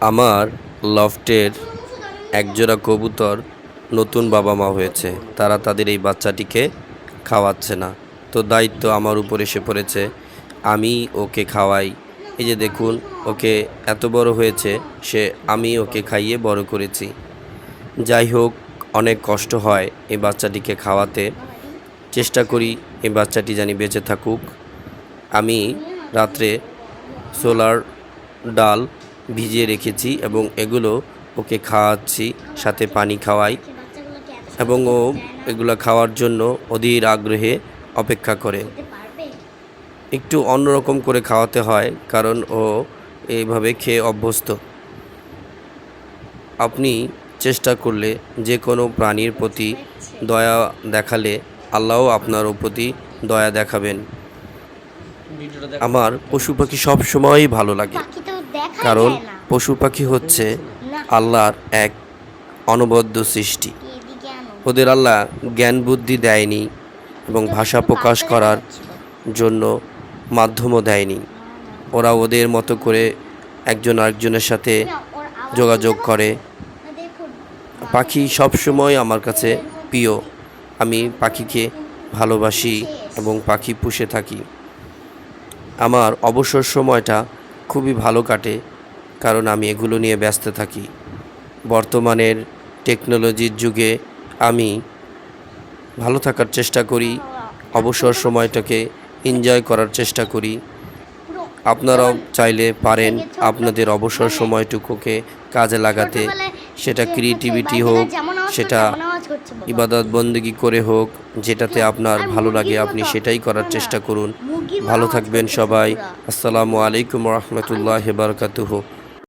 আমার লফটের একজোড়া কবুতর নতুন বাবা মা হয়েছে, তারা তাদের এই বাচ্চাটিকে খাওয়াচ্ছে না। তো দায়িত্ব আমার উপর এসে পড়েছে, আমি ওকে খাওয়াই। এই যে দেখুন, ওকে এত বড় হয়েছে, আমি ওকে খাইয়ে বড় করেছি। যাই হোক, অনেক কষ্ট হয় এই বাচ্চাটিকে খাওয়াতে। চেষ্টা করি এই বাচ্চাটি জানি বেঁচে থাকুক। আমি রাত্রে সোলার ডাল ভিজিয়ে রেখেছি এবং এগুলো ওকে খাওয়াচ্ছি, সাথে পানি খাওয়াই এবং ও এগুলো খাওয়ার জন্য অধীর আগ্রহে অপেক্ষা করে। একটু অন্যরকম করে খাওয়াতে হয়, কারণ ও এইভাবে খেয়ে অভ্যস্ত। আপনি চেষ্টা করলে যে কোনো প্রাণীর প্রতি দয়া দেখালে আল্লাহও আপনার প্রতি দয়া দেখাবেন। আমার পশু পাখি সব সময়ই ভালো লাগে, কারণ পশু পাখি হচ্ছে আল্লাহর এক অনবদ্য সৃষ্টি। ওদের আল্লাহ জ্ঞান বুদ্ধি দেয়নি এবং ভাষা প্রকাশ করার জন্য মাধ্যমও দেয়নি। ওরা ওদের মতো করে একজন আরেকজনের সাথে যোগাযোগ করে। পাখি সবসময় আমার কাছে প্রিয়। আমি পাখিকে ভালোবাসি এবং পাখি পুষে থাকি। আমার অবসর সময়টা খুবই ভালো কাটে, কারণ আমি এগুলো নিয়ে ব্যস্ত থাকি। বর্তমানের টেকনোলজির যুগে আমি ভালো থাকার চেষ্টা করি, অবসর সময়টাকে এনজয় করার চেষ্টা করি। আপনারাও চাইলে পারেন আপনাদের অবসর সময়টুকুকে কাজে লাগাতে, সেটা ক্রিয়েটিভিটি হোক, সেটা ইবাদত বন্দেগী করে হোক, যেটাতে আপনার ভালো লাগে আপনি সেটাই করার চেষ্টা করুন। ভালো থাকবেন সবাই। আসসালামু আলাইকুম রহমতুল্লাহি ওয়া বারাকাতুহু।